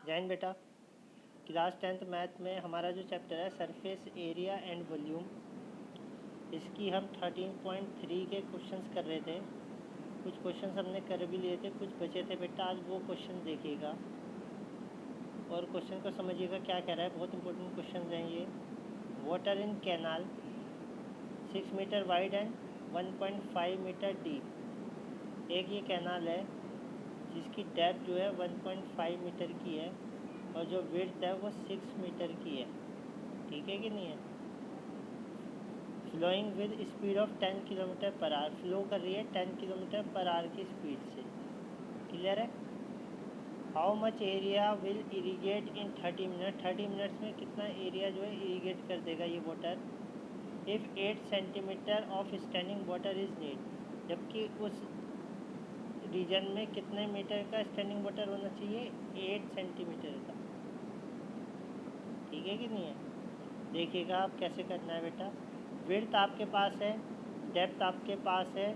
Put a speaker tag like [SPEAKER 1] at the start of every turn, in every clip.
[SPEAKER 1] जैन बेटा, class 10th math में हमारा जो चैप्टर है सरफेस एरिया एंड वॉल्यूम, इसकी हम 13.3 के क्वेश्चंस कर रहे थे। कुछ क्वेश्चंस हमने कर भी लिए थे, कुछ बचे थे बेटा। आज वो क्वेश्चन देखिएगा और क्वेश्चन को समझिएगा क्या कह रहा है। बहुत इंपॉर्टेंट क्वेश्चन हैं ये। Water in canal 6 meter wide and 1.5 meter deep. एक ये कैनाल है जिसकी डेप्थ जो है 1.5 मीटर की है और जो विड्थ है वो 6 मीटर की है। ठीक है कि नहीं है। Flowing with speed of 10 kilometer per hour, flow कर रही है 10 किलोमीटर पर आवर की स्पीड से। क्लियर है। How much area will irrigate in 30 minute, 30 minutes में कितना एरिया जो है इरीगेट कर देगा ये water. If 8 centimetre of standing water is need, जबकि उस रीजन में कितने मीटर का स्टैंडिंग वाटर होना चाहिए, 8 सेंटीमीटर का। ठीक है कि नहीं है। देखिएगा आप कैसे करना है बेटा। विड्थ आपके पास है, डेप्थ आपके पास है,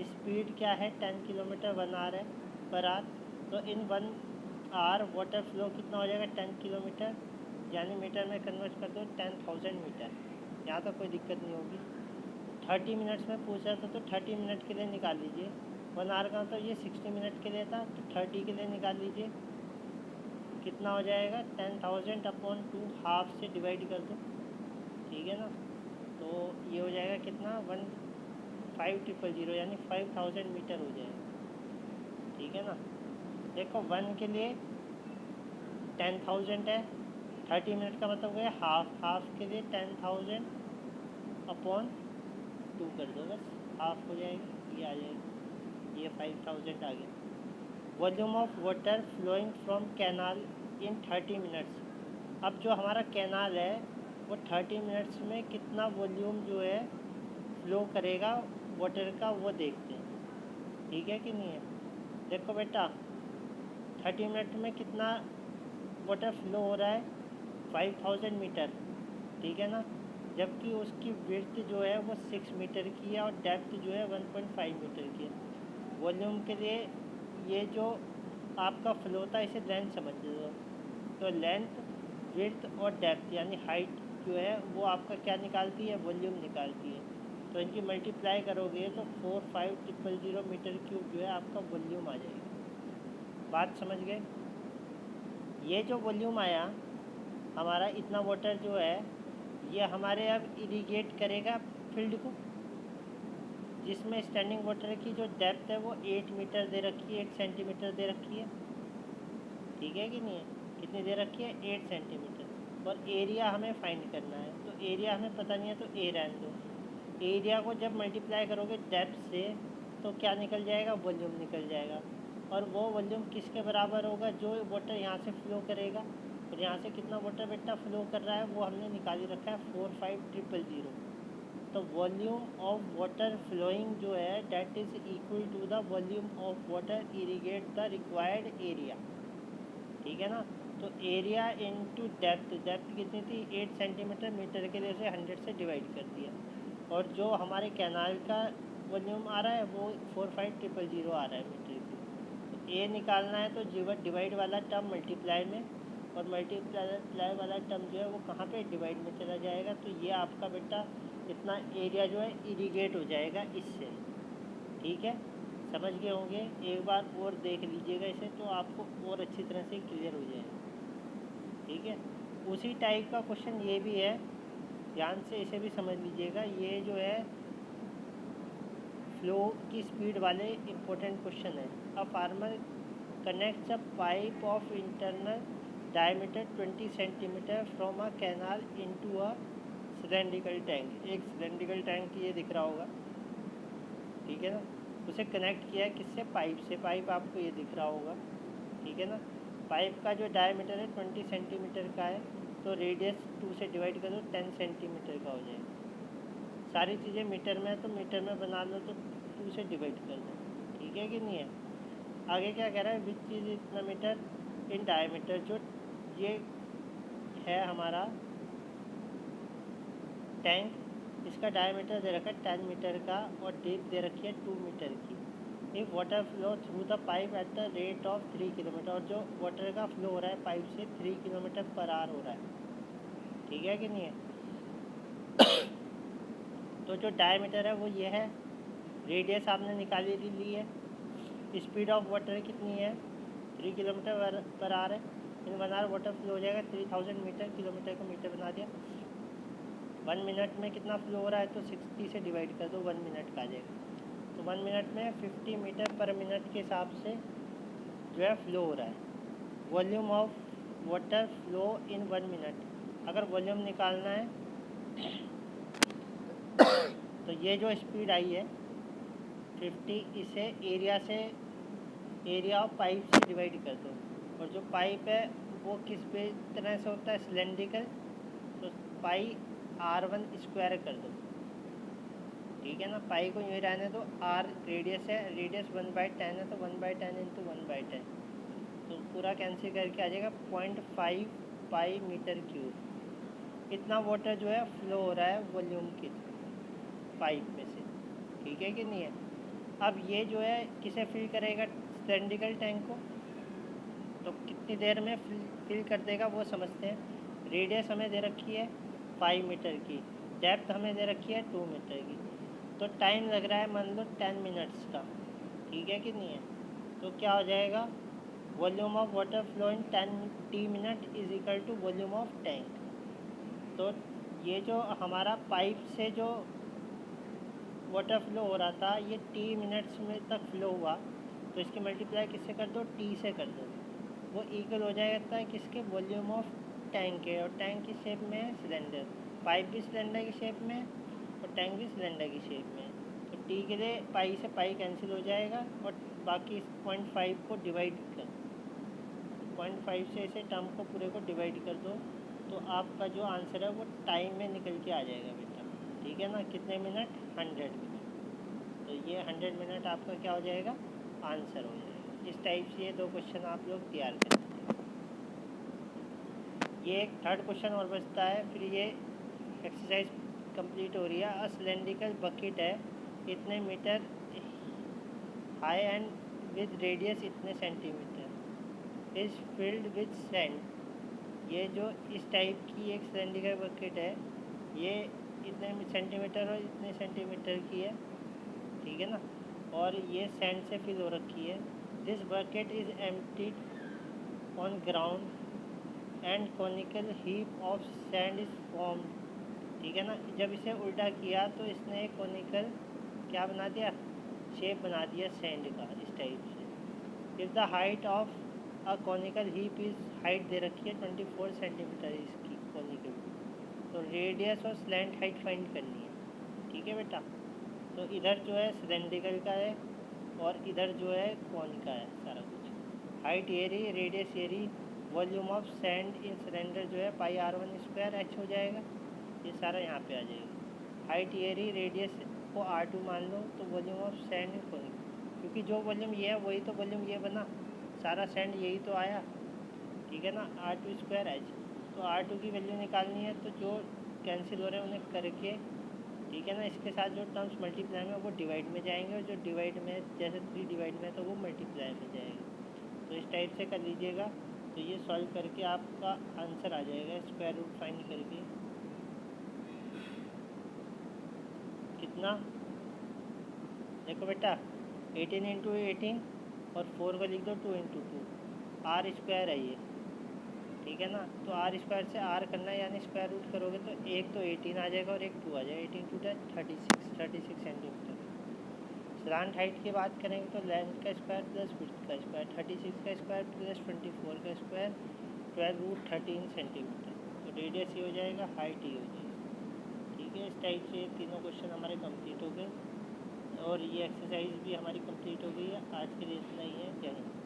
[SPEAKER 1] स्पीड क्या है 10 किलोमीटर 1 आवर है पर आवर। तो इन 1 आवर वाटर फ्लो कितना हो जाएगा 10 किलोमीटर, यानी मीटर में कन्वर्ट कर दो 10,000 मीटर। यहाँ तक कोई दिक्कत नहीं होगी। 30 मिनट्स में पूछा था तो 30 मिनट के लिए निकाल लीजिए। 1 आवर का तो ये 60 मिनट के लिए था, तो 30 के लिए निकाल लीजिए। कितना हो जाएगा 10,000 अपॉन 2, हाफ से डिवाइड कर दो। ठीक है ना। तो ये हो जाएगा कितना 15,000 यानी 5,000 मीटर हो जाएगा। ठीक है ना। देखो 1 के लिए 10,000 है, 30 मिनट का मतलब है हाफ, हाफ के लिए 10,000 अपॉन 2 कर दो, बस हाफ हो जाएगी। ये आ जाएगी, ये 5,000 आ गया। Volume of water flowing from canal in 30 minutes. अब जो हमारा कैनाल है वो 30 मिनट्स में कितना वॉल्यूम जो है फ्लो करेगा वाटर का, वो देखते हैं। ठीक है कि नहीं है। देखो बेटा 30 मिनट में कितना वाटर फ्लो हो रहा है 5,000 मीटर। ठीक है ना। जबकि उसकी विड्थ जो है वो 6 मीटर की है और डेप्थ जो है 1.5 मीटर की है। वॉल्यूम के लिए ये जो आपका फ्लो होता है इसे लेंथ समझ लो। तो लेंथ, विड्थ और डेप्थ यानी हाइट जो है वो आपका क्या निकालती है, वॉल्यूम निकालती है। तो इनकी मल्टीप्लाई करोगे तो 45,000 मीटर क्यूब जो है आपका वॉल्यूम आ जाएगा। बात समझ गए। ये जो वॉल्यूम आया हमारा, इतना वाटर जो है ये हमारे अब इरीगेट करेगा फील्ड को, जिसमें स्टैंडिंग वाटर की जो डेप्थ है वो 8 मीटर दे रखी है, 1 सेंटीमीटर दे रखी है। ठीक है कि नहीं है। कितनी दे रखी है 8 सेंटीमीटर। और एरिया हमें फाइंड करना है, तो एरिया हमें पता नहीं है तो ए रहने दो। एरिया को जब मल्टीप्लाई करोगे डेप्थ से तो क्या निकल जाएगा, वॉल्यूम निकल जाएगा। और वो वॉल्यूम किसके बराबर होगा, जो वाटर यहाँ से फ्लो करेगा। और यहाँ से कितना वाटर बेटा फ्लो कर रहा है वो हमने निकाल ही रखा है 45,000। तो वॉल्यूम ऑफ वाटर फ्लोइंग जो है that is equal to the volume of water irrigate the required area. ठीक है ना। तो एरिया इनटू डेप्थ, डेप्थ कितनी थी 8 सेंटीमीटर, मीटर के लिए उसे 100 से डिवाइड कर दिया। और जो हमारे कैनाल का वॉल्यूम आ रहा है वो 45,000 आ रहा है मीटर की। तो ए निकालना है तो जीवन डिवाइड वाला टर्म मल्टीप्लाई में, और मल्टीप्लाई वाला टर्म जो है वो कहाँ पे डिवाइड में चला जाएगा। तो ये आपका बेटा इतना एरिया जो है इरीगेट हो जाएगा इससे। ठीक है, समझ गए होंगे। एक बार और देख लीजिएगा इसे तो आपको और अच्छी तरह से क्लियर हो जाएगा। ठीक है। उसी टाइप का क्वेश्चन ये भी है, ध्यान से इसे भी समझ लीजिएगा। ये जो है फ्लो की स्पीड वाले इम्पोर्टेंट क्वेश्चन है। A farmer connects a pipe of internal diameter 20 centimetre from a canal into a cylindrical tank. एक सिलेंड्रिकल टैंक ये दिख रहा होगा। ठीक है ना। उसे कनेक्ट किया है किससे, पाइप से। पाइप आपको ये दिख रहा होगा। ठीक है ना। पाइप का जो डायमीटर है 20 सेंटीमीटर का है, तो रेडियस 2 से डिवाइड करो 10 सेंटीमीटर का हो जाएगा। सारी चीज़ें मीटर में है तो मीटर में बना लो, तो 2 से डिवाइड कर दो। ठीक है कि नहीं है। आगे क्या कह रहा है, विच चीज़ इतना मीटर इन डायमीटर। जो ये है हमारा टैंक, इसका डायमीटर दे रखा है 10 मीटर का और डेप्थ दे रखी है 2 मीटर की। If water flow through the pipe at the rate of 3 kilometre, और जो वाटर का फ्लो हो रहा है पाइप से 3 किलोमीटर पर आवर हो रहा है, ठीक है कि नहीं है। तो जो डायमीटर है वो ये है, रेडियस आपने निकाली ली है, स्पीड ऑफ वाटर कितनी है 3 किलोमीटर पर आवर है, इन 1 आवर वाटर फ्लो हो जाएगा 3000 मीटर, किलोमीटर को मीटर बना दिया। 1 मिनट में कितना फ्लो हो रहा है तो 60 से डिवाइड कर दो, 1 मिनट का आ जाएगा। तो 1 मिनट में 50 मीटर पर मिनट के हिसाब से जो है फ्लो हो रहा है। Volume of water flow in 1 minute, अगर वॉल्यूम निकालना है तो ये जो स्पीड आई है 50, इसे एरिया ऑफ पाइप से डिवाइड कर दो, और जो पाइप है वो किस पे तरह से होता है, सिलेंड्रिकल, तो पाई R1 स्क्वायर कर दो, ठीक है ना। पाई को यूँ रहने दो, R रेडियस है, रेडियस 1/10 है, तो 1/10 इंटू 1/10, तो पूरा कैंसिल करके आ जाएगा 0.5 पाई मीटर क्यूब। इतना वाटर जो है फ्लो हो रहा है वॉल्यूम की पाइप में से, ठीक है कि नहीं है। अब ये जो है किसे फिल करेगा, सिलेंड्रिकल टैंक को, तो कितनी देर में फिल कर देगा वो समझते हैं। रेडियस हमें दे रखी है 5 मीटर की, डेप्थ हमें दे रखी है 2 मीटर की, तो टाइम लग रहा है मान लो 10 मिनट्स का, ठीक है कि नहीं है। तो क्या हो जाएगा, volume of water flow in 10 minute is equal to volume of tank. तो ये जो हमारा पाइप से जो वाटर फ्लो हो रहा था ये टी मिनट्स में तक फ्लो हुआ, तो इसकी मल्टीप्लाई किससे कर दो, टी से कर दो, वो इक्वल हो जाता है किसके, वॉल्यूम ऑफ टैंक के। और टैंक की शेप में है सिलेंडर, पाइप भी सिलेंडर की शेप में और टैंक भी सिलेंडर की शेप में। तो टी के लिए पाई से पाई कैंसिल हो जाएगा, और बाकी 0.5 को डिवाइड कर, 0.5 से इसे टर्म को पूरे को डिवाइड कर दो, तो आपका जो आंसर है वो टाइम में निकल के आ जाएगा बेटा, ठीक है ना। कितने मिनट, 100 मिनट। तो ये 100 मिनट आपका क्या हो जाएगा, आंसर हो जाएगा। इस टाइप से ये 2 क्वेश्चन आप लोग तैयार कर सकते हैं। ये एक थर्ड क्वेश्चन और बचता है, फिर ये एक्सरसाइज कंप्लीट हो रही है। अ सिलेंड्रिकल बकेट है इतने metre high and with radius इतने centimetre is filled with sand. ये जो इस टाइप की एक सिलेंड्रिकल बकेट है ये इतने सेंटीमीटर और इतने सेंटीमीटर की है, ठीक है ना, और ये सैंड से फिल हो रखी है। This bucket is emptied on ground and conical heap of sand is formed, ठीक है ना। जब इसे उल्टा किया तो इसने एक कॉनिकल क्या बना दिया, शेप बना दिया सैंड का, इस टाइप से। If the height of a conical heap is, height दे रखी है 24 सेंटीमीटर इसकी कॉनिकल, तो रेडियस और स्लैंट हाइट फाइंड करनी है, ठीक है बेटा। तो इधर जो है सिलेंड्रिकल का है और इधर जो है कौन का है सारा कुछ। हाइट ये रही, रेडियस ये रही, volume of sand in cylinder जो है पाई R1 स्क्वायर H हो जाएगा, ये सारा यहाँ पे आ जाएगा। हाइट ये रही, रेडियस को R2 मान लो, तो वॉल्यूम ऑफ सैंड इन कौन, क्योंकि जो वॉल्यूम ये है वही तो वॉल्यूम ये बना, सारा सैंड यही तो आया, ठीक है ना। R2 स्क्वायर H, तो R2 की वैल्यू निकालनी है, तो जो कैंसिल हो रहे हैं उन्हें करके, ठीक है ना, इसके साथ जो टर्म्स मल्टीप्लाई में वो डिवाइड में जाएंगे, और जो डिवाइड में जैसे 3 डिवाइड में तो वो मल्टीप्लाई में जाएगा। तो इस टाइप से कर लीजिएगा, तो ये सॉल्व करके आपका आंसर आ जाएगा स्क्वायर रूट फाइंड करके। कितना, देखो बेटा 18 इंटू 18 और 4 को लिख दो 2 इंटू 2, आर स्क्वायर है ये, ठीक है ना। तो आर स्क्वायर से आर करना है, यानी स्क्वायर रूट करोगे तो एक तो 18 आ जाएगा और एक 2 आ जाएगा, 18 टू 36 सेंटीमीटर। स्लांट हाइट की बात करेंगे तो लेंथ का स्क्वायर प्लस विड्थ का स्क्वायर, 36 का स्क्वायर प्लस 24 का स्क्वायर, 12√13 सेंटीमीटर। तो रेडियस ये हो जाएगा, हाइट ये हो जाएगी, ठीक है। इस टाइप से तीनों क्वेश्चन हमारे कंप्लीट हो गए और ये एक्सरसाइज भी हमारी कंप्लीट हो गई है। आज के लिए इतना ही है, जय हिंद।